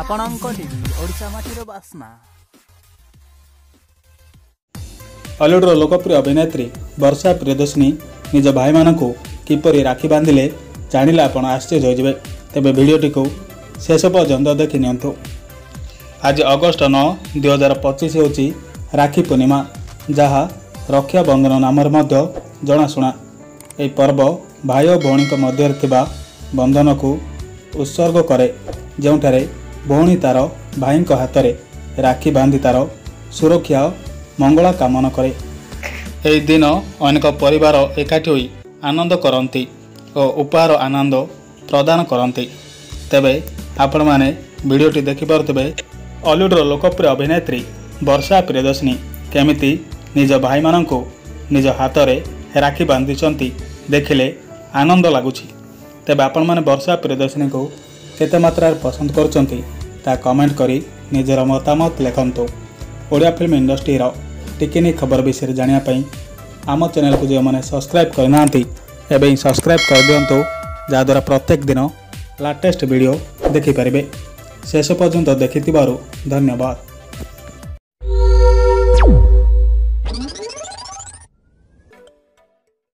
ଆପଣଙ୍କ ଟିଭି ଓଡ଼ିଶା ମାଟିର ବାସ୍ନା। हॉलीवुड लोकप्रिय अभिनेत्री वर्षा प्रियदर्शिनी निज भाई मानू किपरि राखी बांधिले जानिले आपण आश्चर्य होइजिबे। तेबे भिडियोटी को शेष पर्यंत देखि नियंतु। आज अगस्ट 9, 2025 होची राखी पूर्णिमा, जहाँ रक्षा बंधन नाम जनाशुना। यह पर्व भाई और भौणी मध्य बंधन को उत्सर्ग करे, जोठारे भौणी तार भाई हाथ में राखी बांधि तार सुरक्षा मंगला कामना करे। यह दिन अनेक परिवार एकाठी होई आनंद करती और उपहार आनंद प्रदान करती। तेबे आपण माने वीडियोटी देखि पारुथिबे हॉलीवुड लोकप्रिय अभिनेत्री वर्षा प्रियदर्शिनी केमिति निज भाई मानू निज हाथ में राखी बांधिचंती देखिले आनंद लगुछि। तेबे आपण माने वर्षा प्रियदर्शिनी को केते मात्रा पसंद करचंती ता कमेंट करी निजर मतामत लिखंतु। ओडिया फिल्म इंडस्ट्री टिकिनी खबर विषय जानिया पई आम चैनल को जो मैंने सब्सक्राइब करना एवं सब्सक्राइब कर दिंतु, जहाद्वारा प्रत्येक दिन लेटेस्ट वीडियो देखिपारे। शेष पर्यंत देखि धन्यवाद।